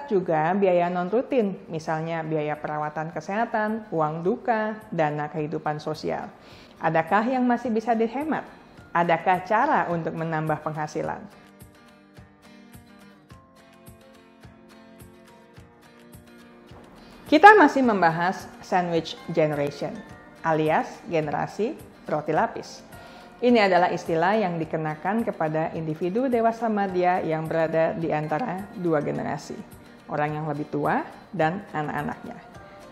Catat juga biaya non-rutin, misalnya biaya perawatan kesehatan, uang duka, dana kehidupan sosial. Adakah yang masih bisa dihemat? Adakah cara untuk menambah penghasilan? Kita masih membahas sandwich generation, alias generasi roti lapis. Ini adalah istilah yang dikenakan kepada individu dewasa madya yang berada di antara dua generasi, orang yang lebih tua dan anak-anaknya.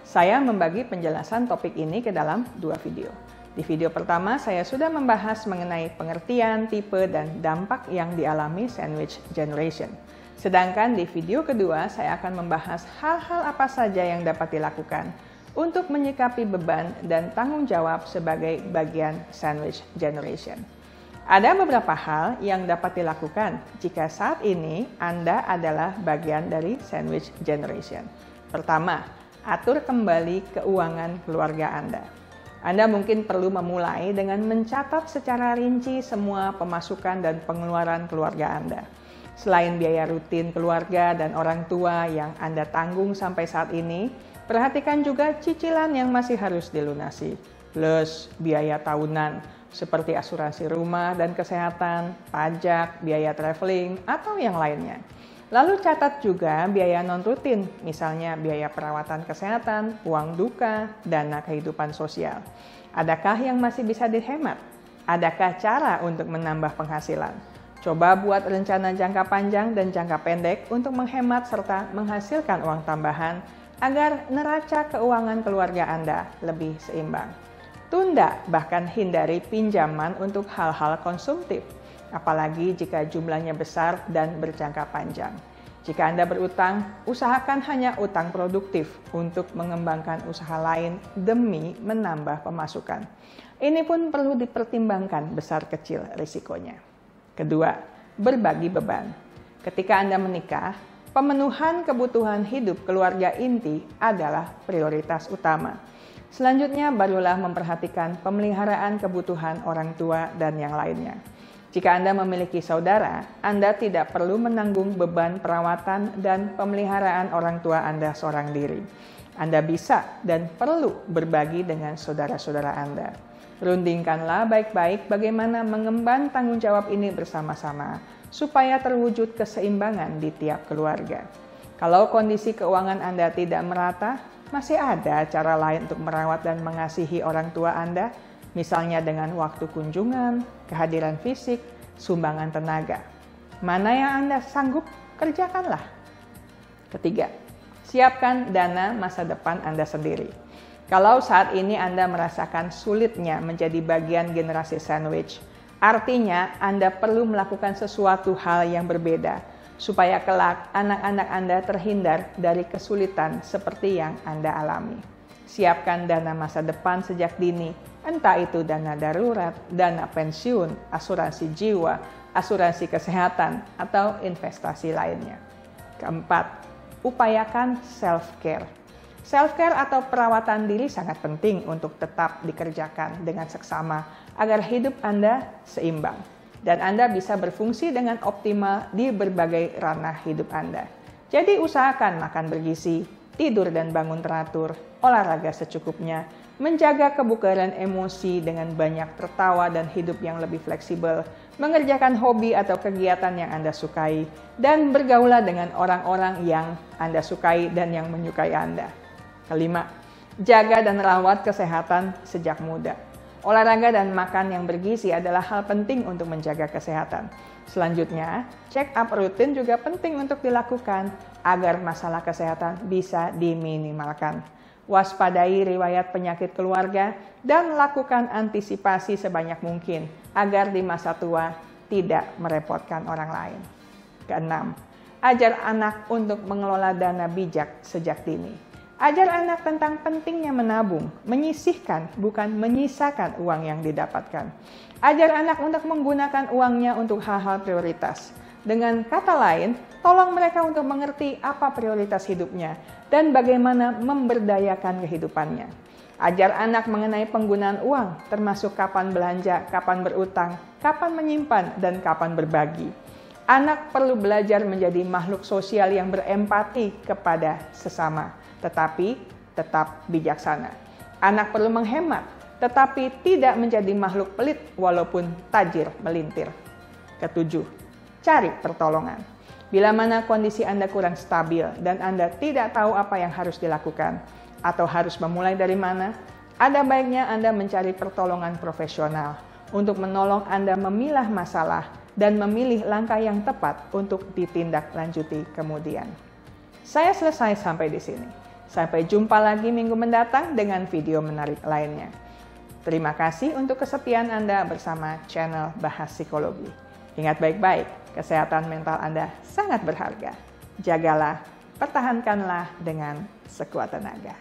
Saya membagi penjelasan topik ini ke dalam dua video. Di video pertama, saya sudah membahas mengenai pengertian, tipe, dan dampak yang dialami sandwich generation. Sedangkan di video kedua, saya akan membahas hal-hal apa saja yang dapat dilakukan untuk menyikapi beban dan tanggung jawab sebagai bagian sandwich generation. Ada beberapa hal yang dapat dilakukan jika saat ini Anda adalah bagian dari sandwich generation. Pertama, atur kembali keuangan keluarga Anda. Anda mungkin perlu memulai dengan mencatat secara rinci semua pemasukan dan pengeluaran keluarga Anda. Selain biaya rutin keluarga dan orang tua yang Anda tanggung sampai saat ini, perhatikan juga cicilan yang masih harus dilunasi, plus biaya tahunan seperti asuransi rumah dan kesehatan, pajak, biaya traveling, atau yang lainnya. Lalu catat juga biaya non-rutin, misalnya biaya perawatan kesehatan, uang duka, dana kehidupan sosial. Adakah yang masih bisa dihemat? Adakah cara untuk menambah penghasilan? Coba buat rencana jangka panjang dan jangka pendek untuk menghemat serta menghasilkan uang tambahan agar neraca keuangan keluarga Anda lebih seimbang. Tunda bahkan hindari pinjaman untuk hal-hal konsumtif, apalagi jika jumlahnya besar dan berjangka panjang. Jika Anda berutang, usahakan hanya utang produktif untuk mengembangkan usaha lain demi menambah pemasukan. Ini pun perlu dipertimbangkan besar kecil risikonya. Kedua, berbagi beban. Ketika Anda menikah, pemenuhan kebutuhan hidup keluarga inti adalah prioritas utama. Selanjutnya barulah memperhatikan pemeliharaan kebutuhan orang tua dan yang lainnya. Jika Anda memiliki saudara, Anda tidak perlu menanggung beban perawatan dan pemeliharaan orang tua Anda seorang diri. Anda bisa dan perlu berbagi dengan saudara-saudara Anda. Rundingkanlah baik-baik bagaimana mengemban tanggung jawab ini bersama-sama, supaya terwujud keseimbangan di tiap keluarga. Kalau kondisi keuangan Anda tidak merata, masih ada cara lain untuk merawat dan mengasihi orang tua Anda, misalnya dengan waktu kunjungan, kehadiran fisik, sumbangan tenaga. Mana yang Anda sanggup, kerjakanlah. Ketiga, siapkan dana masa depan Anda sendiri. Kalau saat ini Anda merasakan sulitnya menjadi bagian generasi sandwich, artinya Anda perlu melakukan sesuatu hal yang berbeda, supaya kelak anak-anak Anda terhindar dari kesulitan seperti yang Anda alami. Siapkan dana masa depan sejak dini, entah itu dana darurat, dana pensiun, asuransi jiwa, asuransi kesehatan, atau investasi lainnya. Keempat, upayakan self-care. Self-care atau perawatan diri sangat penting untuk tetap dikerjakan dengan seksama agar hidup Anda seimbang dan Anda bisa berfungsi dengan optimal di berbagai ranah hidup Anda. Jadi usahakan makan bergizi, tidur dan bangun teratur, olahraga secukupnya, menjaga kebugaran emosi dengan banyak tertawa dan hidup yang lebih fleksibel, mengerjakan hobi atau kegiatan yang Anda sukai, dan bergaulah dengan orang-orang yang Anda sukai dan yang menyukai Anda. Kelima, jaga dan rawat kesehatan sejak muda. Olahraga dan makan yang bergizi adalah hal penting untuk menjaga kesehatan. Selanjutnya, check up rutin juga penting untuk dilakukan agar masalah kesehatan bisa diminimalkan. Waspadai riwayat penyakit keluarga dan lakukan antisipasi sebanyak mungkin agar di masa tua tidak merepotkan orang lain. Keenam, ajar anak untuk mengelola dana bijak sejak dini. Ajar anak tentang pentingnya menabung, menyisihkan, bukan menyisakan uang yang didapatkan. Ajar anak untuk menggunakan uangnya untuk hal-hal prioritas. Dengan kata lain, tolong mereka untuk mengerti apa prioritas hidupnya dan bagaimana memberdayakan kehidupannya. Ajar anak mengenai penggunaan uang, termasuk kapan belanja, kapan berutang, kapan menyimpan, dan kapan berbagi. Anak perlu belajar menjadi makhluk sosial yang berempati kepada sesama, tetapi tetap bijaksana. Anak perlu menghemat, tetapi tidak menjadi makhluk pelit walaupun tajir melintir. Ketujuh, cari pertolongan. Bila mana kondisi Anda kurang stabil dan Anda tidak tahu apa yang harus dilakukan atau harus memulai dari mana, ada baiknya Anda mencari pertolongan profesional untuk menolong Anda memilah masalah dan memilih langkah yang tepat untuk ditindaklanjuti kemudian. Saya selesai sampai di sini. Sampai jumpa lagi minggu mendatang dengan video menarik lainnya. Terima kasih untuk kesetiaan Anda bersama channel Bahas Psikologi. Ingat baik-baik, kesehatan mental Anda sangat berharga. Jagalah, pertahankanlah dengan sekuat tenaga.